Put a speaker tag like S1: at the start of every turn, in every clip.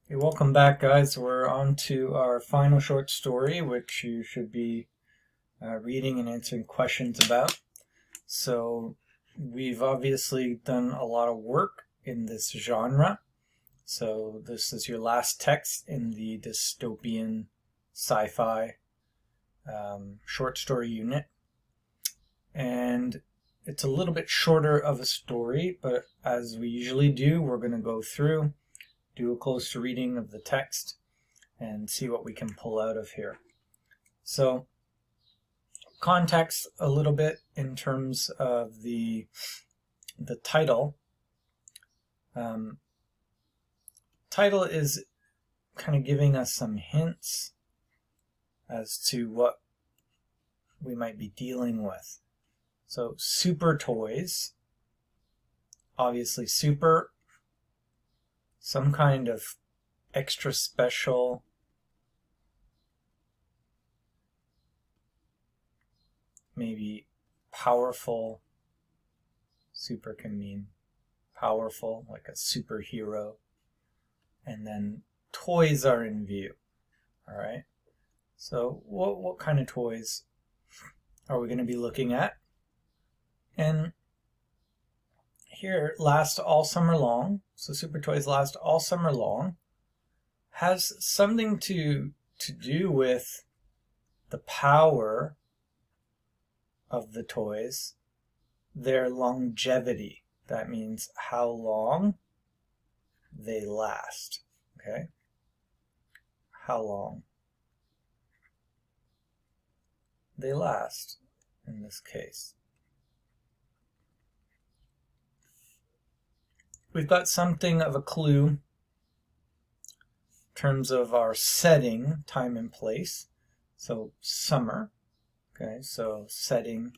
S1: Hey, welcome back, guys. We're on to our final short story, which you should be reading and answering questions about. So, we've obviously done a lot of work in this genre. So, this is your last text in the dystopian sci-fi short story unit. And it's a little bit shorter of a story, but as we usually do, we're going to go through, do a closer reading of the text, and see what we can pull out of here. So, context a little bit in terms of the title. Title is kind of giving us some hints as to what we might be dealing with. So, super toys, obviously super, some kind of extra special, maybe powerful. Super can mean powerful, like a superhero. And then toys are in view. All right. So what kind of toys are we going to be looking at? And here, last all summer long, so super toys last all summer long, has something to do with the power of the toys, their longevity. That means how long they last. Okay? How long they last in this case. We've got something of a clue in terms of our setting, time and place. So summer, okay, so setting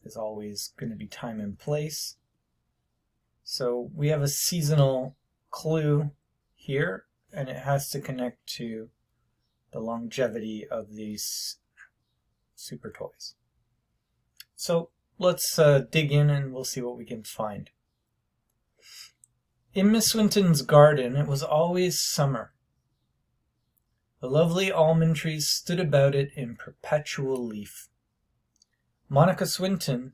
S1: is always going to be time and place. So we have a seasonal clue here, and it has to connect to the longevity of these super toys. So let's dig in and we'll see what we can find. In Miss Swinton's garden, it was always summer. The lovely almond trees stood about it in perpetual leaf. Monica Swinton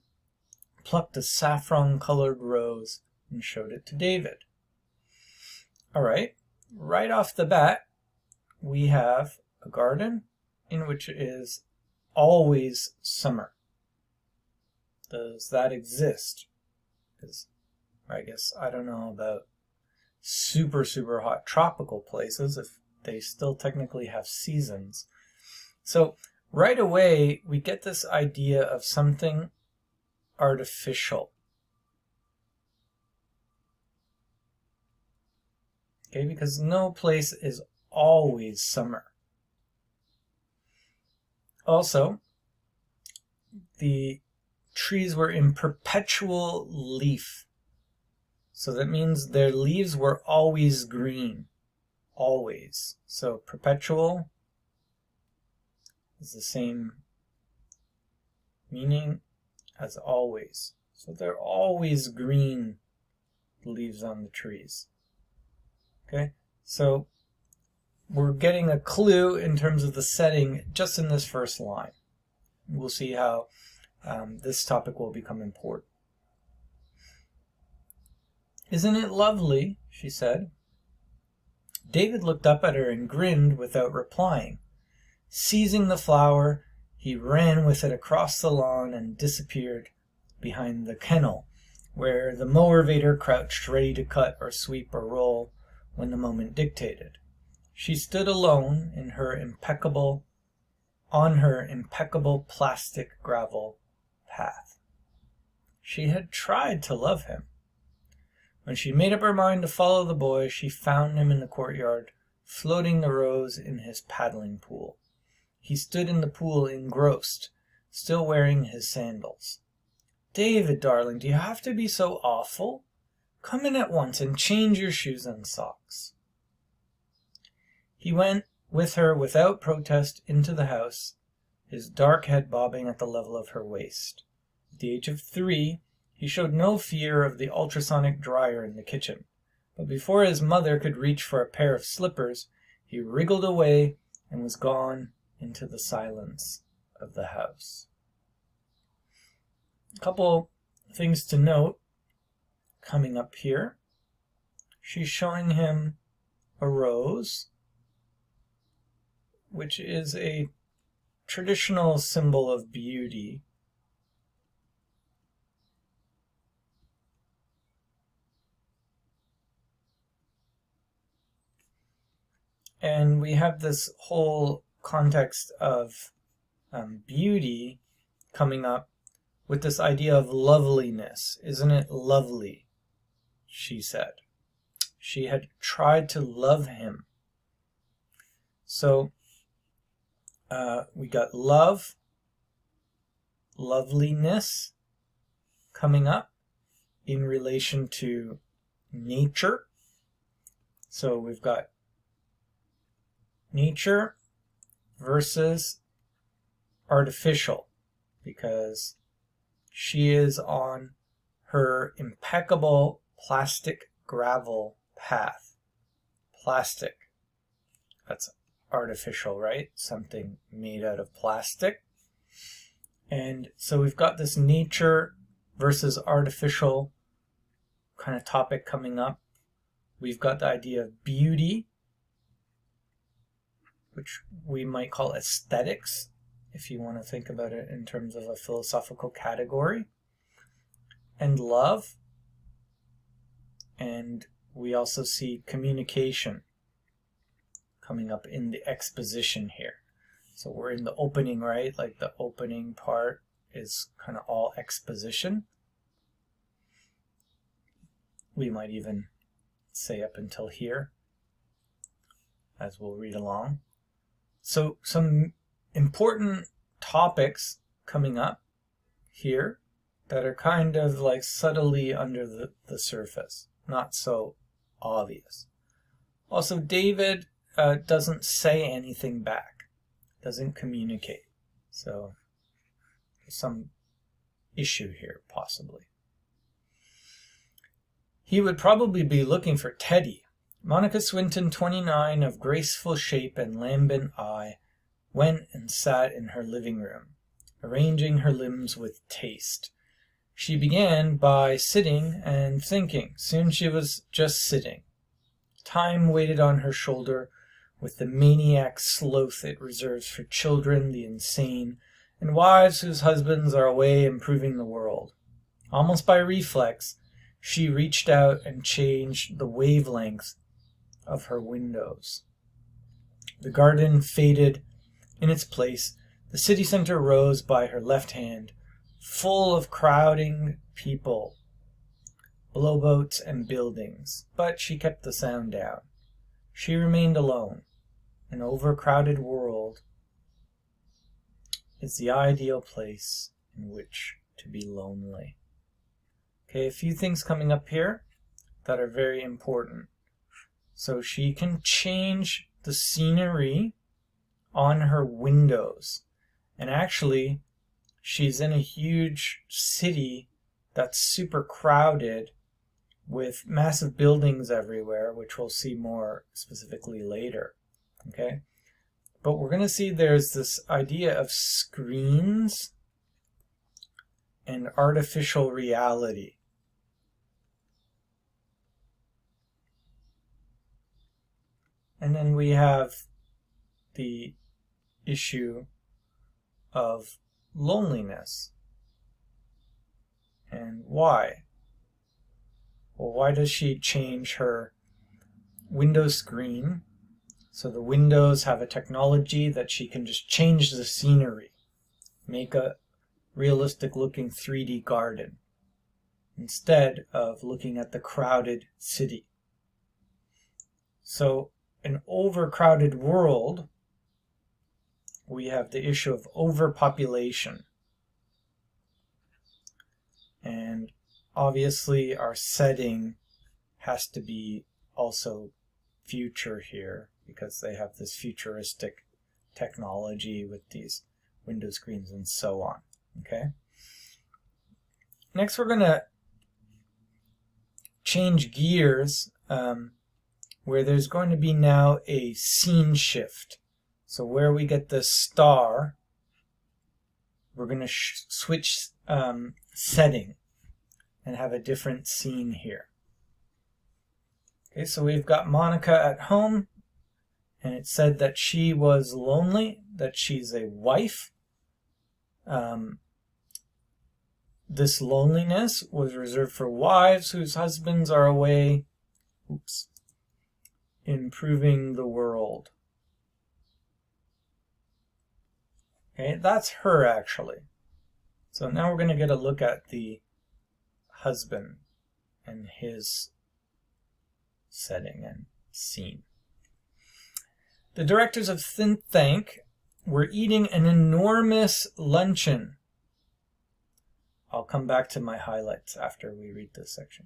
S1: plucked a saffron-colored rose and showed it to David. All right, right off the bat, we have a garden in which it is always summer. Does that exist? Because I guess I don't know about super hot tropical places if they still technically have seasons. So right away we get this idea of something artificial. Okay, because no place is always summer. Also, the trees were in perpetual leaf. So that means their leaves were always green. Always. So perpetual is the same meaning as always. So they're always green, the leaves on the trees. Okay? So we're getting a clue in terms of the setting just in this first line. We'll see how this topic will become important. "Isn't it lovely?" she said. David looked up at her and grinned without replying. Seizing the flower, he ran with it across the lawn and disappeared behind the kennel, where the mower-vator crouched ready to cut or sweep or roll when the moment dictated. She stood alone on her impeccable plastic gravel path. She had tried to love him. When she made up her mind to follow the boy, she found him in the courtyard, floating the rose in his paddling pool. He stood in the pool engrossed, still wearing his sandals. "David, darling, do you have to be so awful? Come in at once and change your shoes and socks." He went with her without protest into the house, his dark head bobbing at the level of her waist. At the age of 3, he showed no fear of the ultrasonic dryer in the kitchen, But before his mother could reach for a pair of slippers, he wriggled away and was gone into the silence of the house. A couple things to note coming up here. She's showing him a rose, which is a traditional symbol of beauty. And we have this whole context of beauty coming up with this idea of loveliness. Isn't it lovely? She said. She had tried to love him. So we got love, loveliness coming up in relation to nature. So we've got nature versus artificial, because she is on her impeccable plastic gravel path. Plastic, that's artificial, right? Something made out of plastic. And so we've got this nature versus artificial kind of topic coming up. We've got the idea of beauty, which we might call aesthetics, if you want to think about it in terms of a philosophical category, and love. And we also see communication coming up in the exposition here. So we're in the opening, right? Like the opening part is kind of all exposition. We might even say up until here, as we'll read along. So some important topics coming up here that are kind of like subtly under the surface, not so obvious. Also, David doesn't say anything back, doesn't communicate. So there's some issue here, possibly. He would probably be looking for Teddy. Monica Swinton, 29, of graceful shape and lambent eye, went and sat in her living room, arranging her limbs with taste. She began by sitting and thinking. Soon she was just sitting. Time waited on her shoulder with the maniac sloth it reserves for children, the insane, and wives whose husbands are away improving the world. Almost by reflex, she reached out and changed the wavelength of her windows. The garden faded in its place. The city center rose by her left hand, full of crowding people, blowboats and buildings. But she kept the sound down. She remained alone. An overcrowded world is the ideal place in which to be lonely. Okay, a few things coming up here that are very important. So she can change the scenery on her windows. And actually, she's in a huge city that's super crowded with massive buildings everywhere, which we'll see more specifically later. Okay? But we're going to see there's this idea of screens and artificial reality. And then we have the issue of loneliness. And why? Well, why does she change her window screen? So the windows have a technology that she can just change the scenery, make a realistic looking 3D garden, instead of looking at the crowded city. So an overcrowded world, we have the issue of overpopulation. And obviously our setting has to be also future here, because they have this futuristic technology with these window screens and so on. Okay. Next we're going to change gears where there's going to be now a scene shift. So where we get the star, we're going to switch setting and have a different scene here. Okay, so we've got Monica at home, and it said that she was lonely, that she's a wife. This loneliness was reserved for wives whose husbands are away, improving the world. Okay, that's her actually. So now we're going to get a look at the husband and his setting and scene. The directors of Synthank were eating an enormous luncheon. I'll come back to my highlights after we read this section.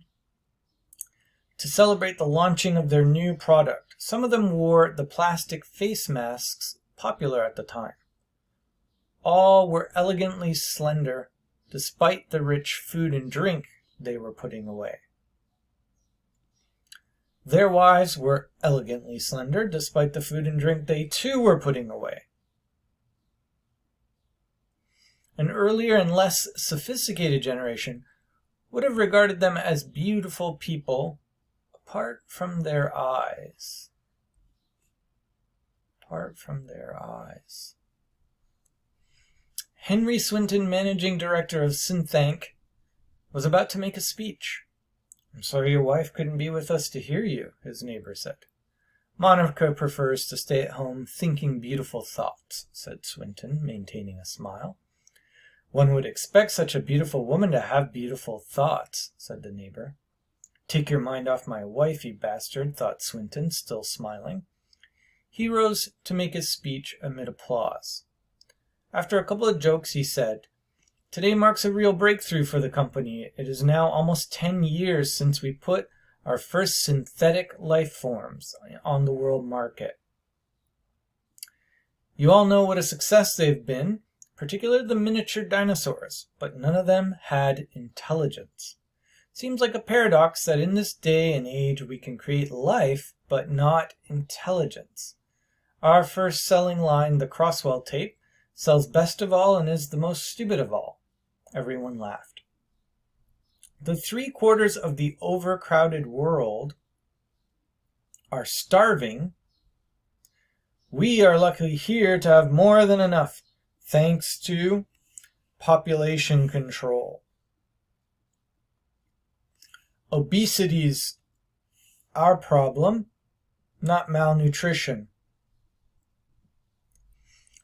S1: To celebrate the launching of their new product, some of them wore the plastic face masks popular at the time. All were elegantly slender, despite the rich food and drink they were putting away. Their wives were elegantly slender, despite the food and drink they too were putting away. An earlier and less sophisticated generation would have regarded them as beautiful people apart from their eyes. Apart from their eyes. Henry Swinton, managing director of Synthank, was about to make a speech. "I'm sorry your wife couldn't be with us to hear you," his neighbor said. "Monica prefers to stay at home thinking beautiful thoughts," said Swinton, maintaining a smile. "One would expect such a beautiful woman to have beautiful thoughts," said the neighbor. "Take your mind off my wife, you bastard," thought Swinton, still smiling. He rose to make his speech amid applause. After a couple of jokes, he said, "Today marks a real breakthrough for the company. It is now almost 10 years since we put our first synthetic life forms on the world market. You all know what a success they've been, particularly the miniature dinosaurs, but none of them had intelligence. Seems like a paradox that in this day and age we can create life, but not intelligence. Our first selling line, the Crosswell tape, sells best of all and is the most stupid of all." Everyone laughed. "The 3/4 of the overcrowded world are starving. We are lucky here to have more than enough, thanks to population control. Obesity's our problem, not malnutrition.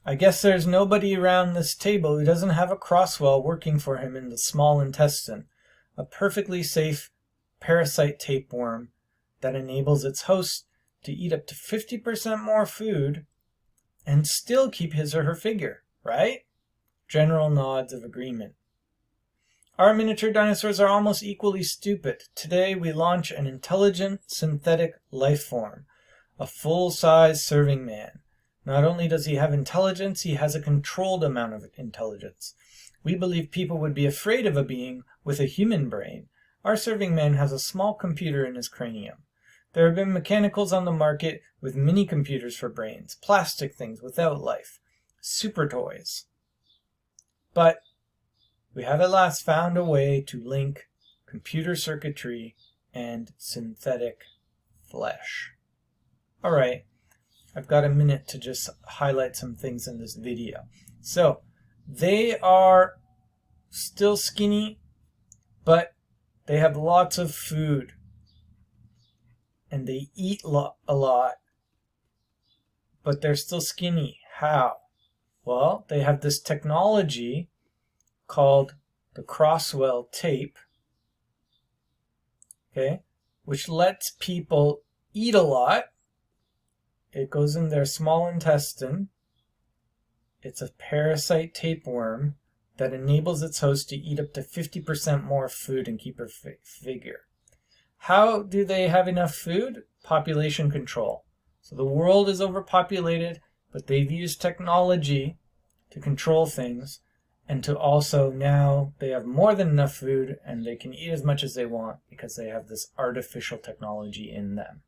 S1: I guess there's nobody around this table who doesn't have a Crosswell working for him in the small intestine, a perfectly safe parasite tapeworm that enables its host to eat up to 50% more food and still keep his or her figure, right?" General nods of agreement. "Our miniature dinosaurs are almost equally stupid. Today we launch an intelligent synthetic life form, a full-size serving man. Not only does he have intelligence, he has a controlled amount of intelligence. We believe people would be afraid of a being with a human brain. Our serving man has a small computer in his cranium. There have been mechanicals on the market with mini computers for brains, plastic things without life, super toys. But we have at last found a way to link computer circuitry and synthetic flesh." All right. I've got a minute to just highlight some things in this video. So, they are still skinny, but they have lots of food. And they eat a lot, but they're still skinny. How? Well, they have this technology called the Crosswell tape, okay, which lets people eat a lot. It goes in their small intestine. It's a parasite tapeworm that enables its host to eat up to 50% more food and keep her figure. How do they have enough food? Population control. So the world is overpopulated, but they've used technology to control things, and to also now they have more than enough food and they can eat as much as they want because they have this artificial technology in them.